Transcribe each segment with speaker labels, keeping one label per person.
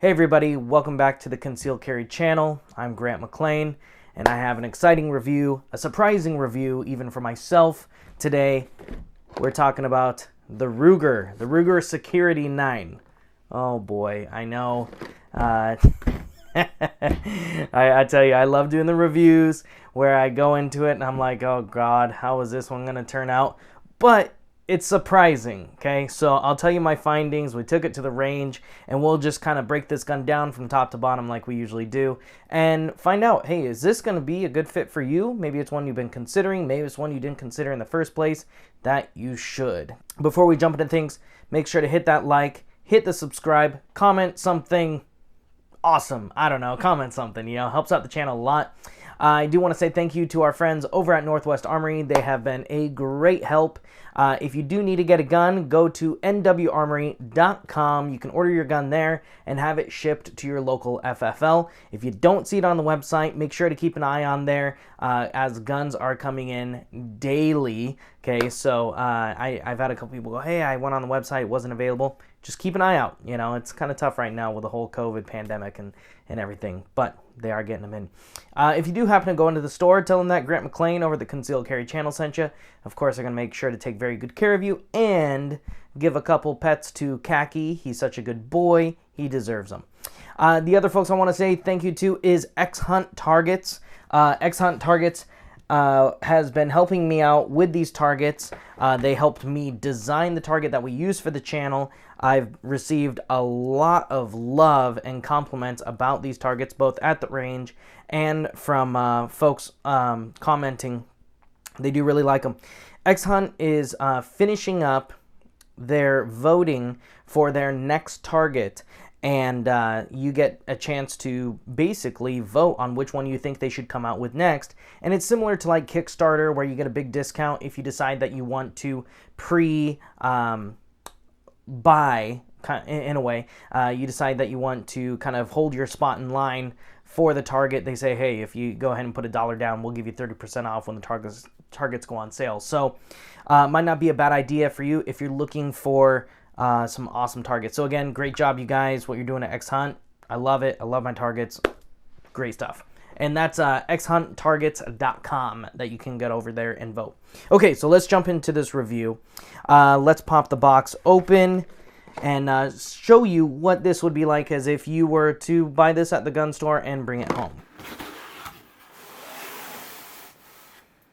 Speaker 1: Hey everybody, welcome back to the Concealed Carry channel. I'm Grant McLean, and I have an exciting review, a surprising review even for myself. Today, we're talking about the Ruger Security 9. Oh boy, I know. I tell you, I love doing the reviews where I go into it and I'm like, oh God, how is this one going to turn out? But it's surprising, okay? So I'll tell you my findings. We took it to the range, and we'll just kind of break this gun down from top to bottom like we usually do and find out, hey, is this going to be a good fit for you? Maybe it's one you've been considering. Maybe it's one you didn't consider in the first place that you should. Before we jump into things, make sure to hit that like, hit the subscribe, comment something awesome. I don't know, comment something, helps out the channel a lot. I do want to say thank you to our friends over at Northwest Armory. They have been a great help. If you do need to get a gun, go to nwarmory.com. You can order your gun there and have it shipped to your local FFL. If you don't see it on the website, make sure to keep an eye on there as guns are coming in daily. Okay, so I've had a couple people go, hey, I went on the website, it wasn't available. Just keep an eye out. It's kind of tough right now with the whole COVID pandemic and everything, but they are getting them in. If you do happen to go into the store, tell them that Grant McLean over the Concealed Carry channel sent you. Of course, they're going to make sure to take very good care of you and give a couple pets to Khaki. He's such a good boy. He deserves them. The other folks I want to say thank you to is X-Hunt Targets. X-Hunt Targets has been helping me out with these targets. They helped me design the target that we use for the channel. I've received a lot of love and compliments about these targets, both at the range and from folks commenting. They do really like them. X-Hunt is finishing up their voting for their next target, and you get a chance to basically vote on which one you think they should come out with next. And it's similar to like Kickstarter, where you get a big discount if you decide that you want to buy, in a way. You decide that you want to kind of hold your spot in line for the target. They say, hey, if you go ahead and put $1 down, we'll give you 30% off when the targets go on sale. So might not be a bad idea for you if you're looking for some awesome targets. So again, great job, you guys, what you're doing at X-Hunt. I love it. I love my targets. Great stuff. And that's xhunttargets.com that you can get over there and vote. Okay, so let's jump into this review. Let's pop the box open and show you what this would be like as if you were to buy this at the gun store and bring it home.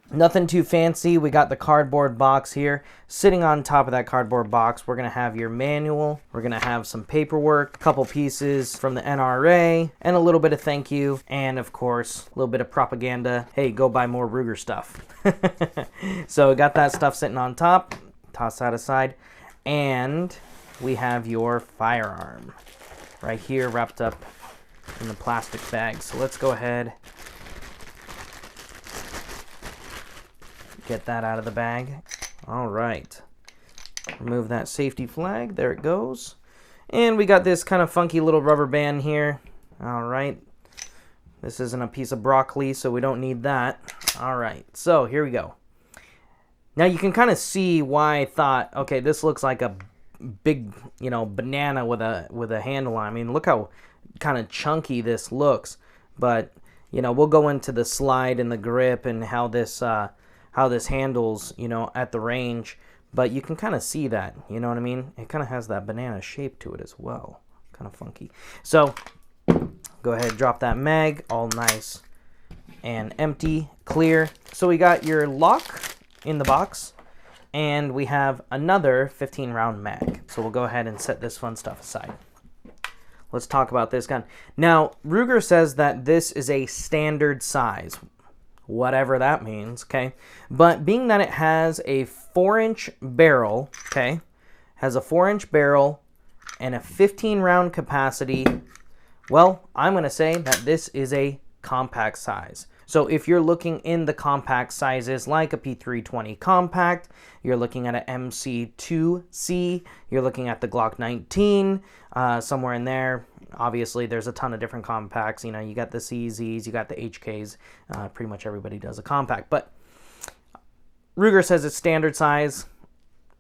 Speaker 1: Nothing too fancy. We got the cardboard box here. Sitting on top of that cardboard box, we're going to have your manual. We're going to have some paperwork, a couple pieces from the NRA, and a little bit of thank you, and of course, a little bit of propaganda. Hey, go buy more Ruger stuff. So we got that stuff sitting on top. Toss that aside. And we have your firearm right here wrapped up in the plastic bag. So let's go ahead, get that out of the bag. All right. Remove that safety flag. There it goes. And we got this kind of funky little rubber band here. All right. This isn't a piece of broccoli, so we don't need that. All right. So here we go. Now you can kind of see why I thought, okay, this looks like a big, banana with a handle on. I mean, look how kind of chunky this looks. But, we'll go into the slide and the grip and how this handles, at the range, but you can kind of see that, you know what I mean? It kind of has that banana shape to it as well, kind of funky. So go ahead, drop that mag, all nice and empty, clear. So we got your lock in the box, and we have another 15 round mag. So we'll go ahead and set this fun stuff aside. Let's talk about this gun. Now, Ruger says that this is a standard size, whatever that means, okay? But being that it has a 4-inch barrel, okay, has a 4-inch barrel and a 15 round capacity, well, I'm going to say that this is a compact size. So if you're looking in the compact sizes like a P320 compact, you're looking at an MC2C, you're looking at the Glock 19, somewhere in there. Obviously, there's a ton of different compacts. You got the CZs, you got the HKs. Pretty much everybody does a compact. But Ruger says it's standard size.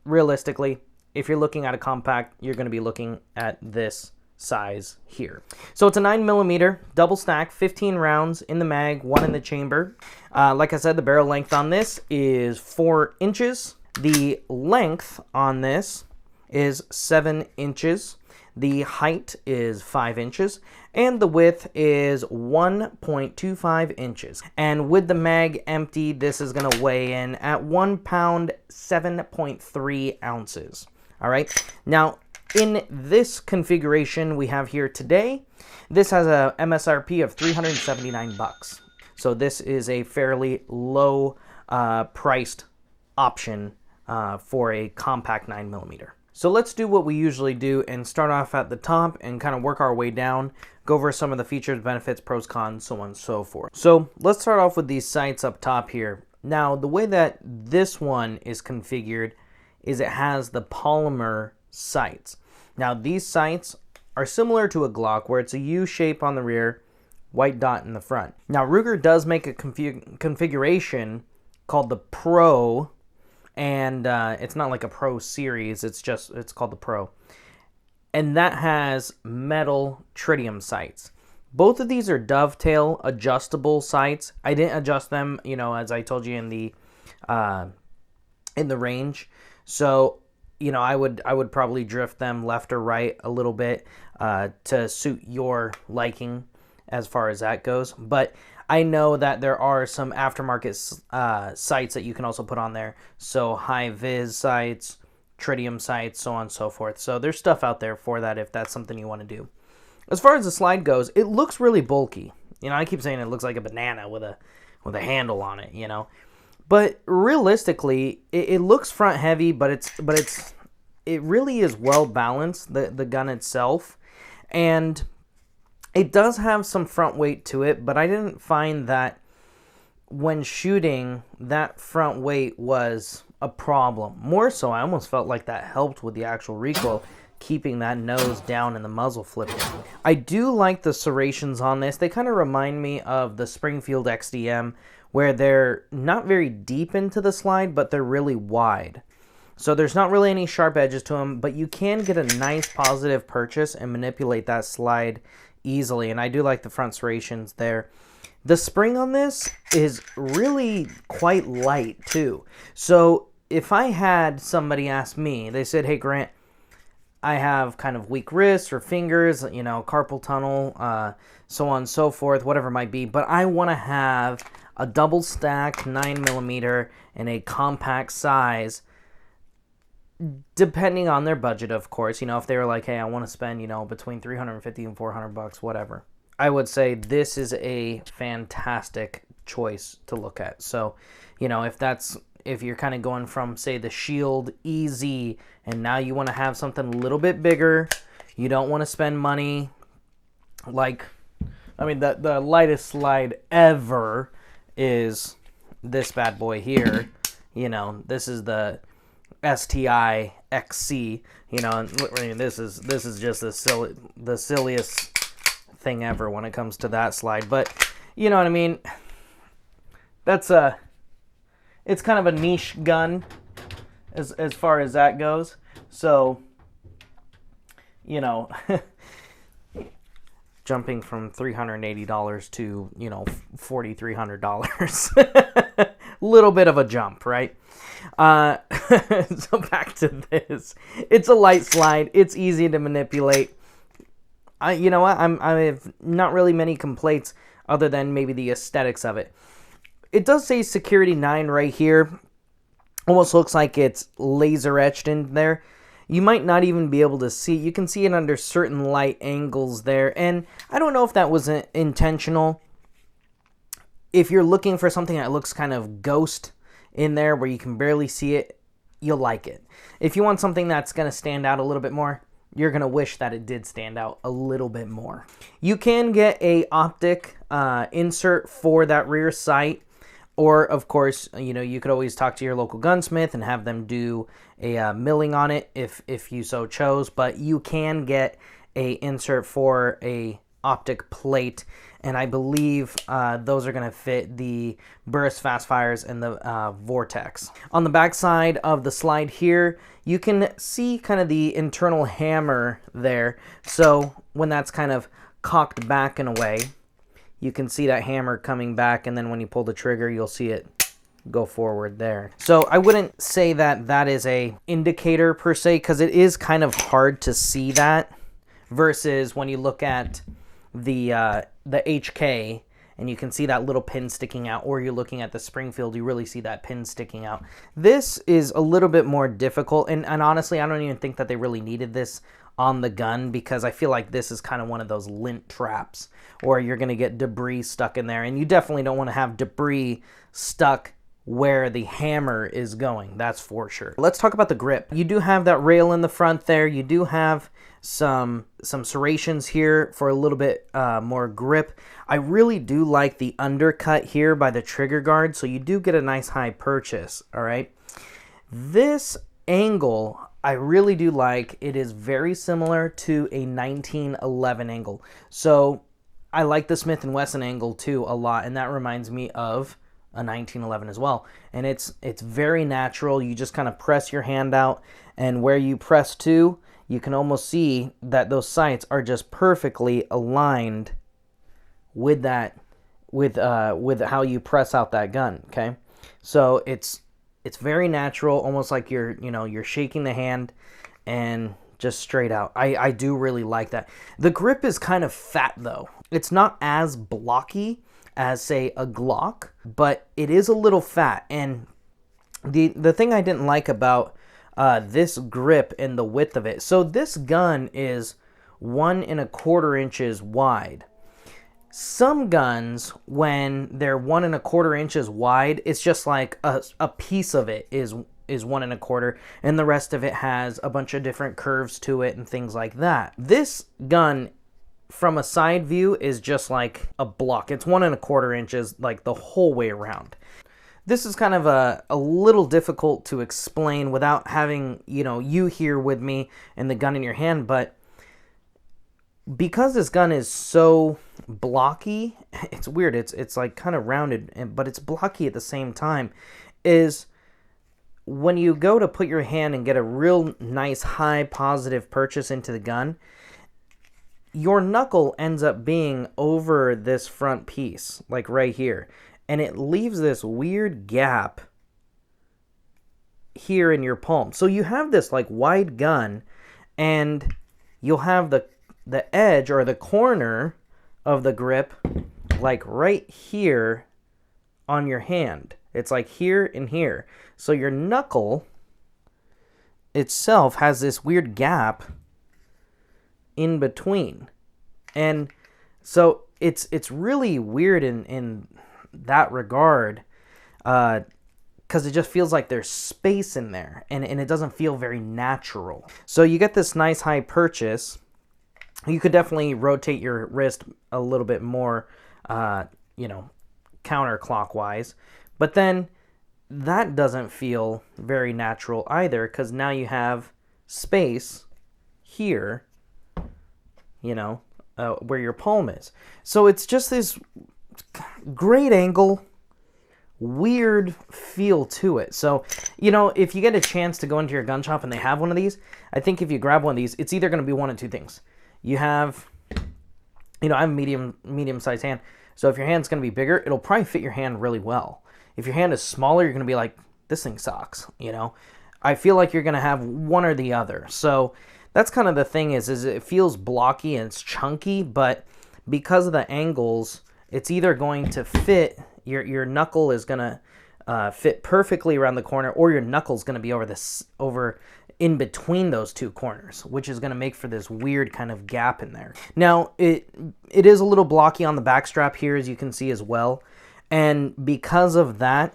Speaker 1: Realistically, if you're looking at a compact, you're going to be looking at this size here. So it's a 9mm double stack, 15 rounds in the mag, 1 in the chamber. Like I said, the barrel length on this is 4 inches. The length on this is 7 inches. The height is 5 inches, and the width is 1.25 inches. And with the mag empty, this is going to weigh in at 1 pound, 7.3 ounces. All right. Now, in this configuration we have here today, this has a MSRP of $379. So this is a fairly low priced option for a compact 9mm. So let's do what we usually do and start off at the top and kind of work our way down, go over some of the features, benefits, pros, cons, so on and so forth. So let's start off with these sights up top here. Now, the way that this one is configured is it has the polymer sights. Now, these sights are similar to a Glock, where it's a U shape on the rear, white dot in the front. Now, Ruger does make a configuration called the Pro, and it's not like a Pro series, it's called the Pro. And that has metal tritium sights. Both of these are dovetail adjustable sights. I didn't adjust them, as I told you in the range. So, I would probably drift them left or right a little bit to suit your liking as far as that goes. But I know that there are some aftermarket sights that you can also put on there. So high vis sights, tritium sights, so on and so forth. So there's stuff out there for that if that's something you want to do. As far as the slide goes, it looks really bulky. I keep saying it looks like a banana with a handle on it, But realistically, it looks front heavy, but it really is well balanced, the gun itself. And it does have some front weight to it, but I didn't find that when shooting, that front weight was a problem. More so, I almost felt like that helped with the actual recoil, keeping that nose down and the muzzle flipping. I do like the serrations on this. They kind of remind me of the Springfield XDM, where they're not very deep into the slide, but they're really wide. So there's not really any sharp edges to them, but you can get a nice positive purchase and manipulate that slide easily. And I do like the front serrations there. The spring on this is really quite light too. So if I had somebody ask me, they said, "Hey Grant, I have kind of weak wrists or fingers, carpal tunnel, so on and so forth, whatever it might be, but I want to have a double stacked 9mm in a compact size," depending on their budget, of course, if they were like, "Hey, I want to spend, between $350 and $400, whatever," I would say this is a fantastic choice to look at. So, if you're kind of going from, say, the Shield EZ, and now you want to have something a little bit bigger, you don't want to spend money the lightest slide ever is this bad boy here. This is the STI XC, and this is just the silliest thing ever when it comes to that slide. But you know what I mean? It's kind of a niche gun as far as that goes. So, jumping from $380 to, $4,300. Little bit of a jump, right? So back to this. It's a light slide. It's easy to manipulate. I have not really many complaints other than maybe the aesthetics of it. It does say Security 9 right here. Almost looks like it's laser etched in there. You might not even be able to see. You can see it under certain light angles there. And I don't know if that was intentional. If you're looking for something that looks kind of ghost in there where you can barely see it, you'll like it. If you want something that's going to stand out a little bit more, you're going to wish that it did stand out a little bit more. You can get a optic insert for that rear sight. Or, of course, you could always talk to your local gunsmith and have them do a milling on it if you so chose. But you can get a insert for a optic plate, and I believe those are going to fit the Burris Fast Fires and the Vortex. On the back side of the slide here, you can see kind of the internal hammer there. So when that's kind of cocked back in a way, you can see that hammer coming back, and then when you pull the trigger, you'll see it go forward there. So I wouldn't say that that is a indicator per se, because it is kind of hard to see that, versus when you look at the HK and you can see that little pin sticking out, or you're looking at the Springfield, you really see that pin sticking out. This is a little bit more difficult, and honestly, I don't even think that they really needed this on the gun, because I feel like this is kind of one of those lint traps, or you're going to get debris stuck in there, and you definitely don't want to have debris stuck where the hammer is going, that's for sure. Let's talk about the grip. You do have that rail in the front there. You do have some serrations here for a little bit more grip. I really do like the undercut here by the trigger guard, so you do get a nice high purchase, all right? This angle, I really do like. It is very similar to a 1911 angle. So I like the Smith & Wesson angle too a lot, and that reminds me of a 1911 as well. And it's very natural. You just kind of press your hand out, and where you press to, you can almost see that those sights are just perfectly aligned with that, with how you press out that gun, okay? So it's very natural, almost like you're shaking the hand and just straight out. I do really like that. The grip is kind of fat though. It's not as blocky as, say, a Glock, but it is a little fat. And the thing I didn't like about this grip and the width of it, so this gun is 1 1/4 inches wide. Some guns, when they're 1 1/4 inches wide, it's just like a piece of it is 1 1/4, and the rest of it has a bunch of different curves to it and things like that. This gun, from a side view, is just like a block. It's 1 1/4 inches like the whole way around. This is kind of a little difficult to explain without having, you here with me and the gun in your hand, but because this gun is so blocky, it's weird. It's like kind of rounded, but it's blocky at the same time, is when you go to put your hand and get a real nice high positive purchase into the gun, your knuckle ends up being over this front piece, like right here. And it leaves this weird gap here in your palm. So you have this like wide gun, and you'll have the edge or the corner of the grip like right here on your hand. It's like here and here. So your knuckle itself has this weird gap in between. And so it's really weird in that regard, because it just feels like there's space in there, and it doesn't feel very natural. So you get this nice high purchase. You could definitely rotate your wrist a little bit more, counterclockwise, but then that doesn't feel very natural either, because now you have space here, where your palm is. So it's just this great angle, weird feel to it. So, if you get a chance to go into your gun shop and they have one of these, I think if you grab one of these, it's either going to be one of two things. You have, I have a medium-sized hand, so if your hand's going to be bigger, it'll probably fit your hand really well. If your hand is smaller, you're going to be like, this thing sucks, I feel like you're going to have one or the other. So that's kind of the thing is it feels blocky and it's chunky, but because of the angles, it's either going to fit, your knuckle is going to fit perfectly around the corner, or your knuckle's going to be over in between those two corners, which is going to make for this weird kind of gap in there. Now, it is a little blocky on the back strap here, as you can see as well. And because of that,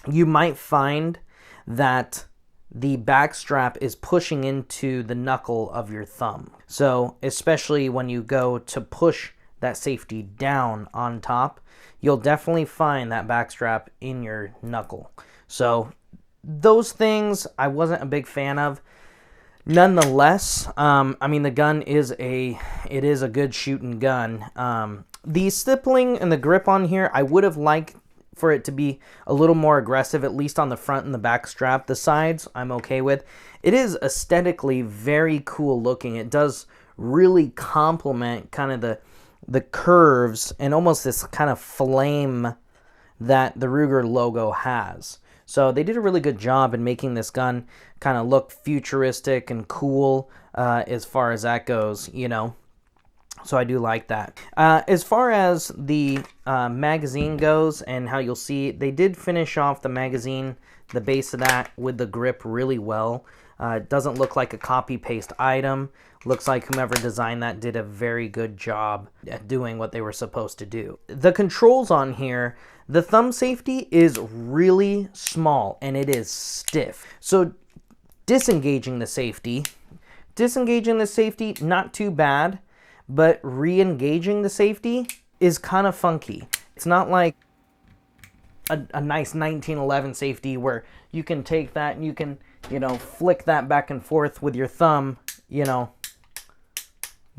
Speaker 1: you might find that the back strap is pushing into the knuckle of your thumb. So especially when you go to push that safety down on top, you'll definitely find that back strap in your knuckle. So those things I wasn't a big fan of. Nonetheless, the gun is a good shooting gun. The stippling and the grip on here, I would have liked for it to be a little more aggressive, at least on the front and the back strap. The sides, I'm okay with. It is aesthetically very cool looking. It does really complement kind of the curves and almost this kind of flame that the Ruger logo has. So they did a really good job in making this gun kind of look futuristic and cool as far as that goes, you know. So I do like that. As far as the magazine goes and how you'll see, they did finish off the magazine, the base of that, with the grip really well. It doesn't look like a copy-paste item. Looks like whomever designed that did a very good job at doing what they were supposed to do. The controls on here, the thumb safety is really small and it is stiff. So disengaging the safety, not too bad, but re-engaging the safety is kind of funky. It's not like a nice 1911 safety where you can take that and you can, you know, flick that back and forth with your thumb, you know,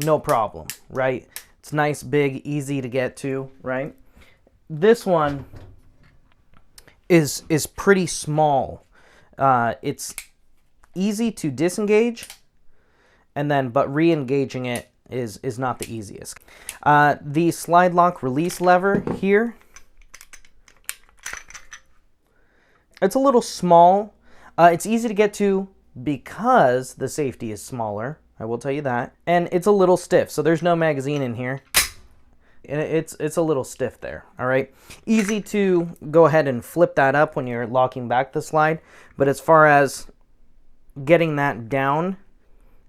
Speaker 1: no problem, right? It's nice, big, easy to get to, right? This one is pretty small. It's easy to disengage, and then but re-engaging it is not the easiest. The slide lock release lever here, it's a little small. It's easy to get to because the safety is smaller, I will tell you that. And it's a little stiff, so there's no magazine in here. It's a little stiff there, all right? Easy to go ahead and flip that up when you're locking back the slide, but as far as getting that down,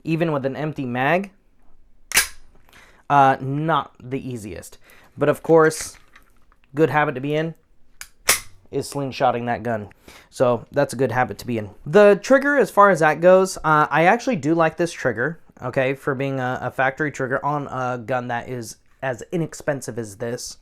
Speaker 1: even with an empty mag, not the easiest. But of course, good habit to be in is slingshotting that gun. So that's a good habit to be in. The trigger, as far as that goes, I actually do like this trigger, okay, for being a factory trigger on a gun that is as inexpensive as this.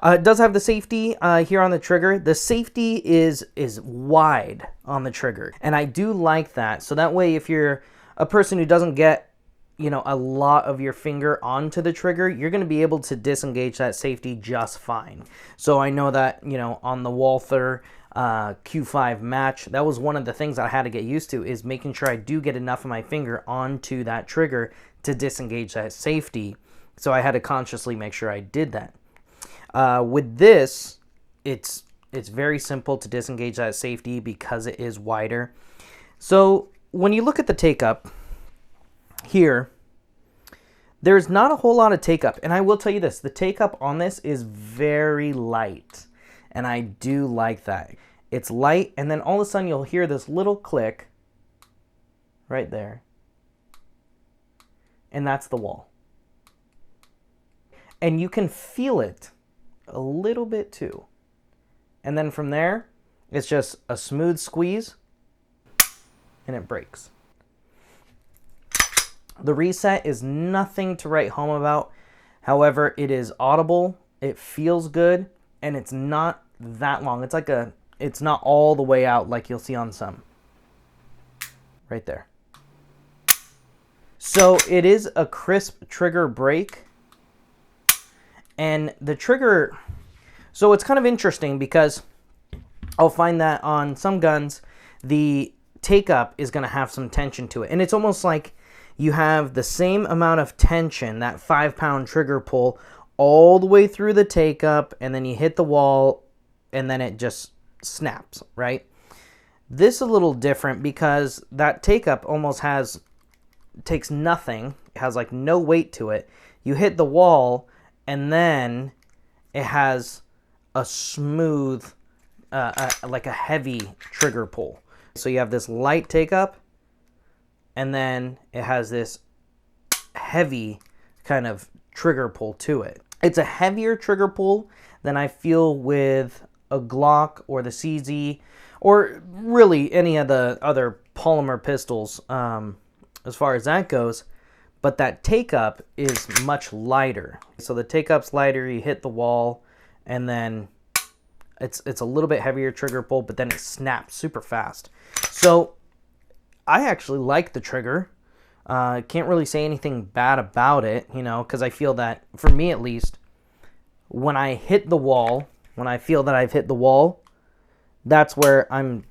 Speaker 1: It does have the safety here on the trigger. The safety is wide on the trigger, and I do like that. So that way, if you're a person who doesn't get, you know, a lot of your finger onto the trigger, you're going to be able to disengage that safety just fine. So I know that, you know, on the Walther Q5 match, that was one of the things I had to get used to, is making sure I do get enough of my finger onto that trigger to disengage that safety. So I had to consciously make sure I did that. With this, it's very simple to disengage that safety because it is wider. So when you look at the take-up here, there's not a whole lot of take-up. And I will tell you this, the take-up on this is very light. And I do like that. It's light, and then all of a sudden you'll hear this little click right there. And that's the wall. And you can feel it a little bit too. And then from there, it's just a smooth squeeze and it breaks. The reset is nothing to write home about. However, it is audible, it feels good, and it's not that long. It's like it's not all the way out like you'll see on some. Right there. So it is a crisp trigger break. And the trigger, so it's kind of interesting because I'll find that on some guns, the take-up is going to have some tension to it. And it's almost like you have the same amount of tension, that 5-pound trigger pull, all the way through the take-up, and then you hit the wall, and then it just snaps, right? This is a little different because that take-up almost takes nothing, it has like no weight to it. You hit the wall, and then it has a smooth, like a heavy trigger pull. So you have this light take-up, and then it has this heavy kind of trigger pull to it. It's a heavier trigger pull than I feel with a Glock or the CZ, or really any of the other polymer pistols as far as that goes. But that take-up is much lighter. So the take-up's lighter, you hit the wall, and then it's a little bit heavier trigger pull, but then it snaps super fast. So I actually like the trigger. Can't really say anything bad about it, you know, because I feel that, for me at least, when I hit the wall, when I feel that I've hit the wall, that's where I'm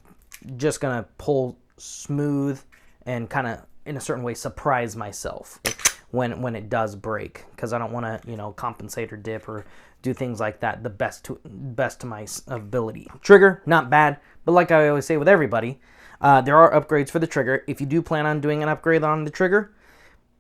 Speaker 1: just going to pull smooth and kind of, in a certain way, surprise myself when it does break, because I don't want to, you know, compensate or dip or do things like that the best to my ability. Trigger, not bad, but like I always say with everybody, there are upgrades for the trigger. If you do plan on doing an upgrade on the trigger,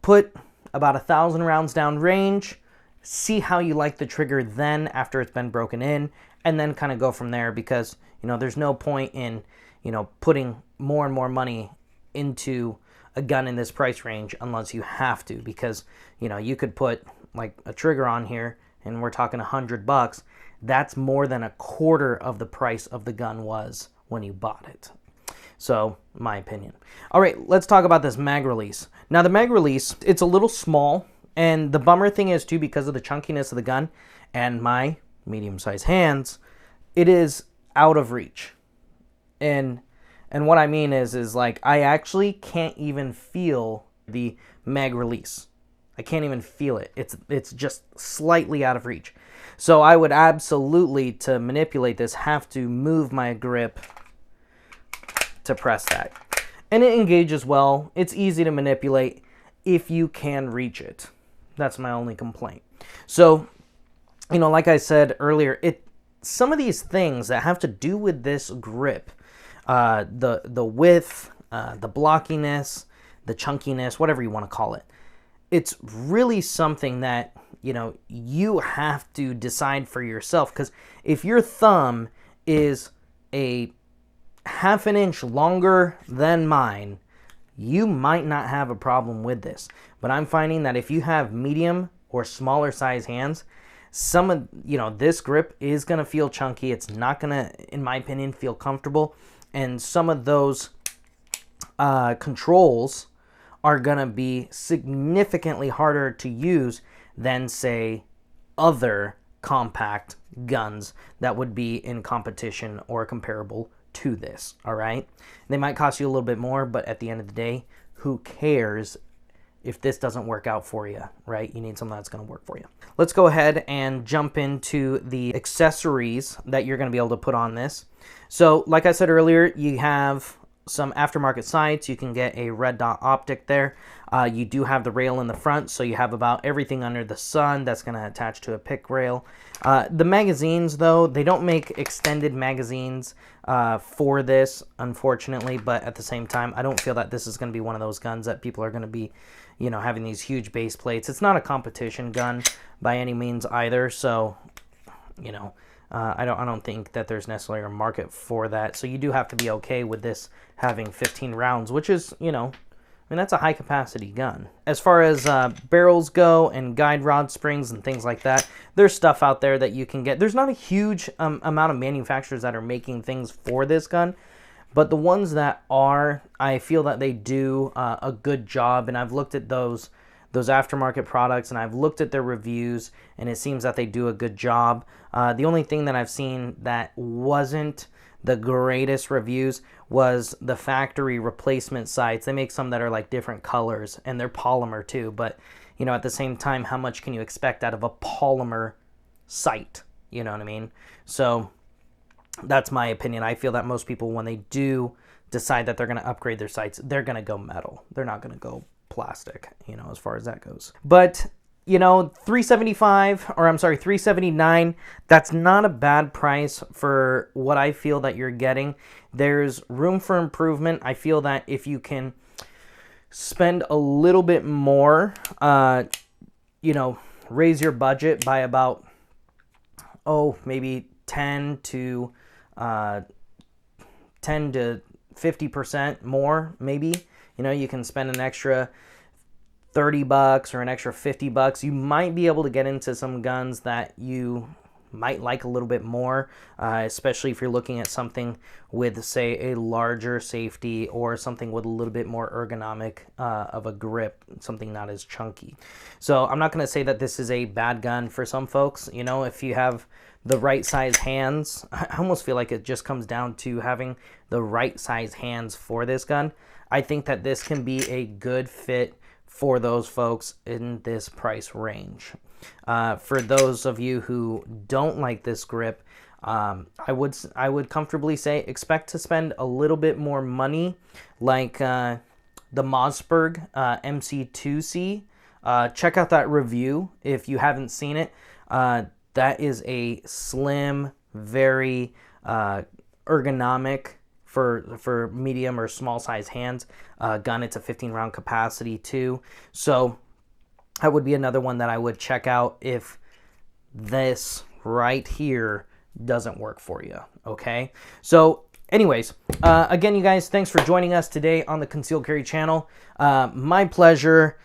Speaker 1: put about 1,000 rounds down range, see how you like the trigger then after it's been broken in, and then kind of go from there, because, you know, there's no point in, you know, putting more and more money into a gun in this price range unless you have to, because, you know, you could put like a trigger on here and we're talking $100. That's more than a quarter of the price of the gun was when you bought it. So, my opinion. All right, let's talk about this mag release. Now, the mag release, it's a little small, and the bummer thing is, too, because of the chunkiness of the gun and my medium-sized hands, it is out of reach. And what I mean is like, I actually can't even feel the mag release. I can't even feel it. It's just slightly out of reach. So I would absolutely, to manipulate this, have to move my grip to press that. And it engages well. It's easy to manipulate if you can reach it. That's my only complaint. So, you know, like I said earlier, some of these things that have to do with this grip, the width, the blockiness, the chunkiness, whatever you want to call it, it's really something that, you know, you have to decide for yourself. Because if your thumb is a half an inch longer than mine, you might not have a problem with this. But I'm finding that if you have medium or smaller size hands, some of, you know, this grip is going to feel chunky. It's not going to, in my opinion, feel comfortable. And some of those controls are going to be significantly harder to use than, say, other compact guns that would be in competition or comparable to this, all right? They might cost you a little bit more, but at the end of the day, who cares if this doesn't work out for you, right? You need something that's going to work for you. Let's go ahead and jump into the accessories that you're going to be able to put on this. So, like I said earlier, you have some aftermarket sights. You can get a red dot optic there. You do have the rail in the front, so you have about everything under the sun that's going to attach to a pick rail. The magazines, though, they don't make extended magazines for this, unfortunately, but at the same time, I don't feel that this is going to be one of those guns that people are going to be, you know, having these huge base plates. It's not a competition gun by any means either, so, you know, I don't think that there's necessarily a market for that. So you do have to be okay with this having 15 rounds, which is, you know, I mean, that's a high capacity gun. As far as barrels go and guide rod springs and things like that, there's stuff out there that you can get. There's not a huge amount of manufacturers that are making things for this gun, but the ones that are, I feel that they do a good job. And I've looked at those aftermarket products, and I've looked at their reviews, and it seems that they do a good job. The only thing that I've seen that wasn't the greatest reviews was the factory replacement sights. They make some that are like different colors, and they're polymer too, but, you know, at the same time, how much can you expect out of a polymer sight? You know what I mean? So that's my opinion. I feel that most people, when they do decide that they're going to upgrade their sights, they're going to go metal. They're not going to go plastic, you know, as far as that goes. But, you know, $379, that's not a bad price for what I feel that you're getting. There's room for improvement. I feel that if you can spend a little bit more, you know, raise your budget by about, maybe 10 to 50% more, maybe. You know, you can spend an extra $30 or an extra $50. You might be able to get into some guns that you might like a little bit more, especially if you're looking at something with, say, a larger safety or something with a little bit more ergonomic of a grip, something not as chunky. So I'm not going to say that this is a bad gun for some folks. You know, if you have the right size hands, I almost feel like it just comes down to having the right size hands for this gun. I think that this can be a good fit for those folks in this price range. For those of you who don't like this grip, I would comfortably say expect to spend a little bit more money, like the Mossberg MC2C. check out that review if you haven't seen it. That is a slim, very ergonomic for medium or small size hands gun. It's a 15 round capacity too. So that would be another one that I would check out if this right here doesn't work for you. Okay. So anyways, again, you guys, thanks for joining us today on the Concealed Carry channel. My pleasure.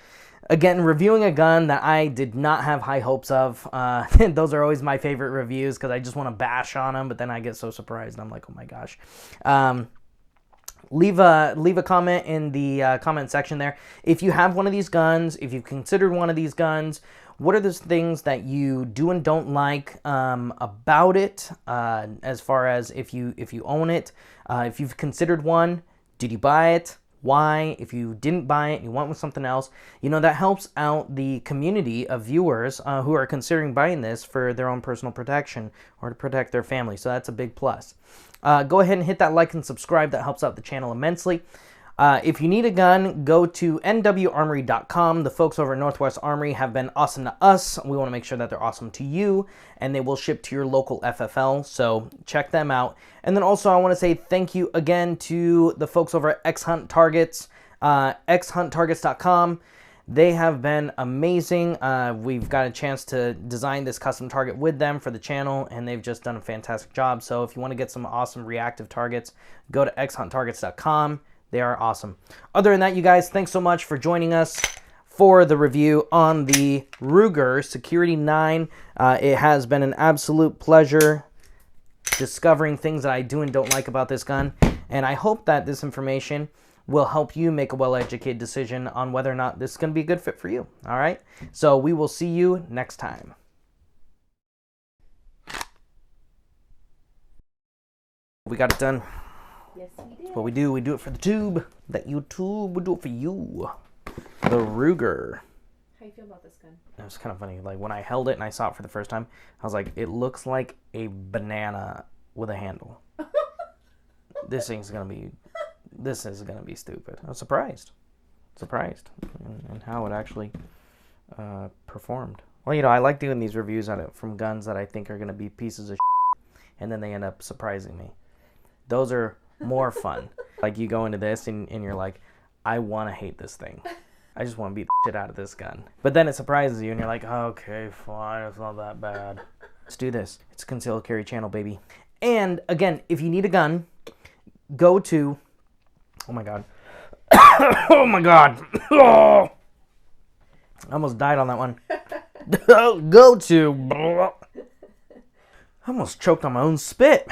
Speaker 1: Again, reviewing a gun that I did not have high hopes of. Those are always my favorite reviews because I just want to bash on them, but then I get so surprised. I'm like, oh my gosh. Leave a comment in the comment section there. If you have one of these guns, if you've considered one of these guns, what are those things that you do and don't like about it? As far as if you own it, if you've considered one, did you buy it? Why? If you didn't buy it and you went with something else, that helps out the community of viewers who are considering buying this for their own personal protection or to protect their family. So that's a big plus. Go ahead and hit that like and subscribe. That helps out the channel immensely. If you need a gun, go to nwarmory.com. The folks over at Northwest Armory have been awesome to us. We want to make sure that they're awesome to you, and they will ship to your local FFL, so check them out. And then also I want to say thank you again to the folks over at X-Hunt Targets, xhunttargets.com. They have been amazing. We've got a chance to design this custom target with them for the channel, and they've just done a fantastic job. So if you want to get some awesome reactive targets, go to xhunttargets.com. They are awesome. Other than that, you guys, thanks so much for joining us for the review on the Ruger Security 9. It has been an absolute pleasure discovering things that I do and don't like about this gun. And I hope that this information will help you make a well-educated decision on whether or not this is going to be a good fit for you. All right? So we will see you next time. We got it done.
Speaker 2: Yes, we did.
Speaker 1: What we do it for the tube. That YouTube, we do it for you. The Ruger.
Speaker 2: How you feel about this gun?
Speaker 1: It was kind of funny. Like when I held it and I saw it for the first time, I was like, it looks like a banana with a handle. This is gonna be stupid. I was surprised in how it actually performed. Well, I like doing these reviews on it from guns that I think are gonna be pieces of shit, and then they end up surprising me. Those are more fun. Like you go into this and you're like, I want to hate this thing. I just want to beat the shit out of this gun. But then it surprises you and you're like, okay, fine, it's not that bad. Let's do this. It's a Concealed Carry channel, baby. And again, if you need a gun, go to, oh my God. Oh my God. Oh. I almost died on that one. Go to, I almost choked on my own spit.